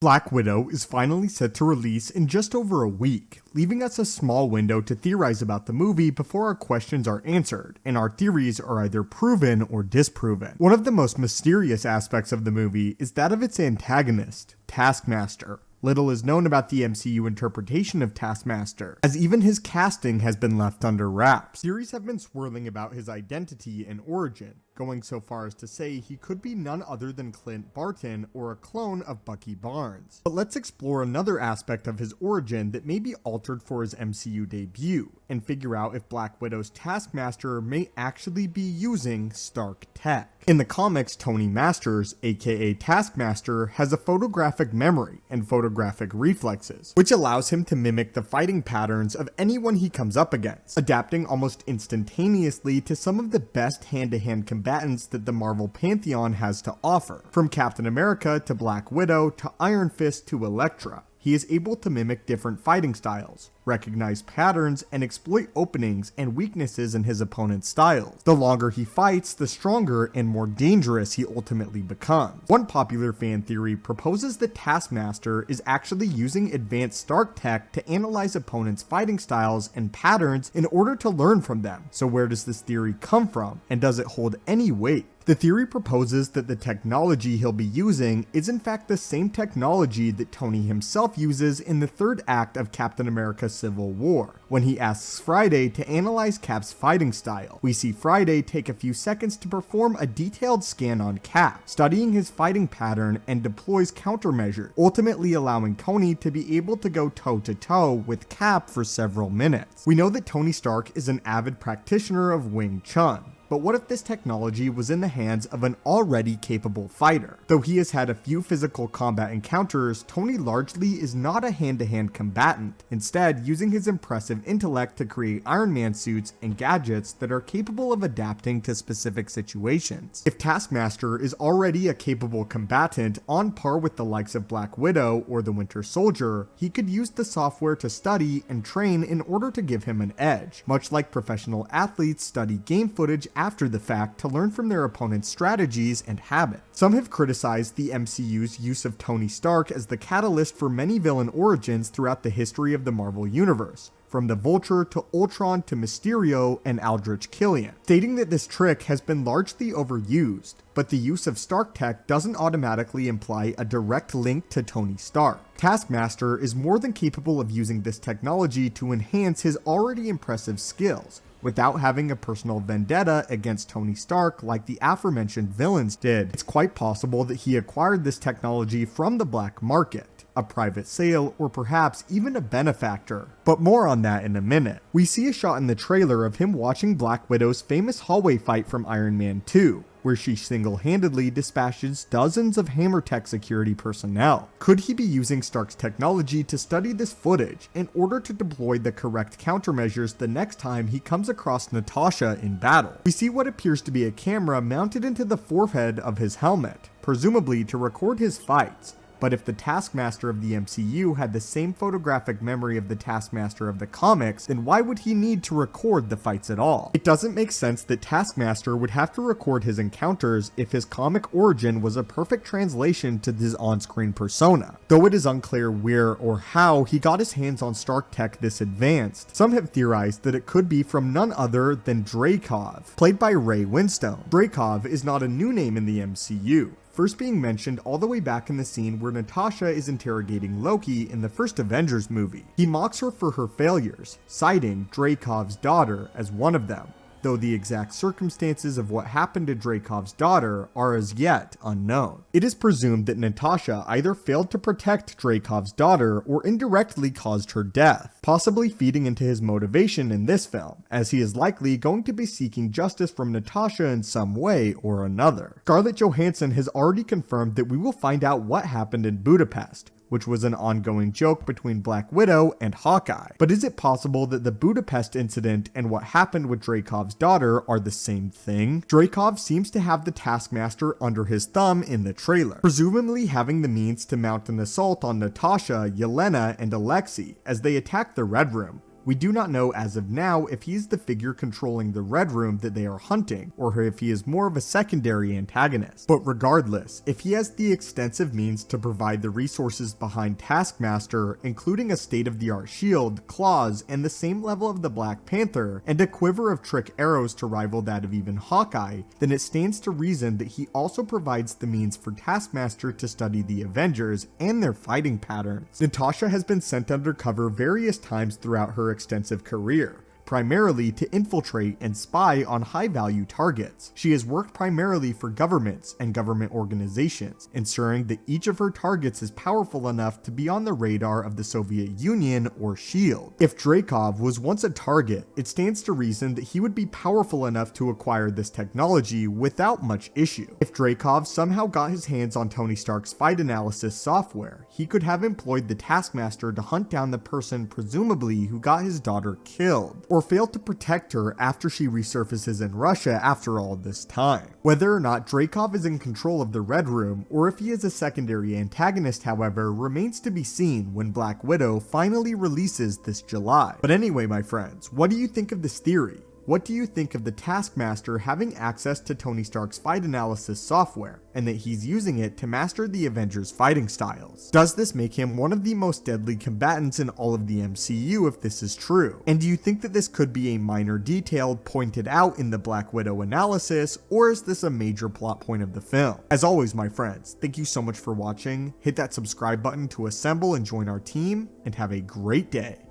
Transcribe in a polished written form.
Black Widow is finally set to release in just over a week, leaving us a small window to theorize about the movie before our questions are answered, and our theories are either proven or disproven. One of the most mysterious aspects of the movie is that of its antagonist, Taskmaster. Little is known about the MCU interpretation of Taskmaster, as even his casting has been left under wraps. Theories have been swirling about his identity and origin, going so far as to say he could be none other than Clint Barton or a clone of Bucky Barnes. But let's explore another aspect of his origin that may be altered for his MCU debut, and figure out if Black Widow's Taskmaster may actually be using Stark tech. In the comics, Tony Masters, aka Taskmaster, has a photographic memory and photographic reflexes, which allows him to mimic the fighting patterns of anyone he comes up against, adapting almost instantaneously to some of the best hand-to-hand combatants that the Marvel Pantheon has to offer. From Captain America to Black Widow to Iron Fist to Elektra, he is able to mimic different fighting styles, recognize patterns, and exploit openings and weaknesses in his opponent's styles. The longer he fights, the stronger and more dangerous he ultimately becomes. One popular fan theory proposes that Taskmaster is actually using advanced Stark tech to analyze opponents' fighting styles and patterns in order to learn from them. So where does this theory come from, and does it hold any weight? The theory proposes that the technology he'll be using is in fact the same technology that Tony himself uses in the third act of Captain America Civil War, when he asks Friday to analyze Cap's fighting style. We see Friday take a few seconds to perform a detailed scan on Cap, studying his fighting pattern, and deploys countermeasures, ultimately allowing Tony to be able to go toe-to-toe with Cap for several minutes. We know that Tony Stark is an avid practitioner of Wing Chun. But what if this technology was in the hands of an already capable fighter? Though he has had a few physical combat encounters, Tony largely is not a hand-to-hand combatant, instead using his impressive intellect to create Iron Man suits and gadgets that are capable of adapting to specific situations. If Taskmaster is already a capable combatant on par with the likes of Black Widow or the Winter Soldier, he could use the software to study and train in order to give him an edge, much like professional athletes study game footage after the fact to learn from their opponent's strategies and habits. Some have criticized the MCU's use of Tony Stark as the catalyst for many villain origins throughout the history of the Marvel Universe, from the Vulture to Ultron to Mysterio and Aldrich Killian, stating that this trick has been largely overused, but the use of Stark tech doesn't automatically imply a direct link to Tony Stark. Taskmaster is more than capable of using this technology to enhance his already impressive skills, without having a personal vendetta against Tony Stark like the aforementioned villains did. It's quite possible that he acquired this technology from the black market, a private sale, or perhaps even a benefactor. But more on that in a minute. We see a shot in the trailer of him watching Black Widow's famous hallway fight from Iron Man 2, where she single-handedly dispatches dozens of Hammer Tech security personnel. Could he be using Stark's technology to study this footage in order to deploy the correct countermeasures the next time he comes across Natasha in battle? We see what appears to be a camera mounted into the forehead of his helmet, presumably to record his fights. But if the Taskmaster of the MCU had the same photographic memory of the Taskmaster of the comics, then why would he need to record the fights at all? It doesn't make sense that Taskmaster would have to record his encounters if his comic origin was a perfect translation to his on-screen persona. Though it is unclear where or how he got his hands on Stark tech this advanced, some have theorized that it could be from none other than Dreykov, played by Ray Winstone. Dreykov is not a new name in the MCU, first being mentioned all the way back in the scene where Natasha is interrogating Loki in the first Avengers movie. He mocks her for her failures, citing Dreykov's daughter as one of them, though the exact circumstances of what happened to Dreykov's daughter are as yet unknown. It is presumed that Natasha either failed to protect Dreykov's daughter or indirectly caused her death, possibly feeding into his motivation in this film, as he is likely going to be seeking justice from Natasha in some way or another. Scarlett Johansson has already confirmed that we will find out what happened in Budapest, which was an ongoing joke between Black Widow and Hawkeye. But is it possible that the Budapest incident and what happened with Dreykov's daughter are the same thing? Dreykov seems to have the Taskmaster under his thumb in the trailer, presumably having the means to mount an assault on Natasha, Yelena, and Alexei as they attack the Red Room, We do not know as of now if he is the figure controlling the Red Room that they are hunting, or if he is more of a secondary antagonist. But regardless, if he has the extensive means to provide the resources behind Taskmaster, including a state-of-the-art shield, claws, and the same level of the Black Panther, and a quiver of trick arrows to rival that of even Hawkeye, then it stands to reason that he also provides the means for Taskmaster to study the Avengers and their fighting patterns. Natasha has been sent undercover various times throughout her extensive career, primarily to infiltrate and spy on high-value targets. She has worked primarily for governments and government organizations, ensuring that each of her targets is powerful enough to be on the radar of the Soviet Union or S.H.I.E.L.D. If Dreykov was once a target, it stands to reason that he would be powerful enough to acquire this technology without much issue. If Dreykov somehow got his hands on Tony Stark's fight analysis software, he could have employed the Taskmaster to hunt down the person presumably who got his daughter killed, or failed to protect her after she resurfaces in Russia after all this time. Whether or not Dreykov is in control of the Red Room, or if he is a secondary antagonist, however, remains to be seen when Black Widow finally releases this July. But anyway, my friends, what do you think of this theory? What do you think of the Taskmaster having access to Tony Stark's fight analysis software, and that he's using it to master the Avengers' fighting styles? Does this make him one of the most deadly combatants in all of the MCU if this is true? And do you think that this could be a minor detail pointed out in the Black Widow analysis, or is this a major plot point of the film? As always, my friends, thank you so much for watching. Hit that subscribe button to assemble and join our team, and have a great day.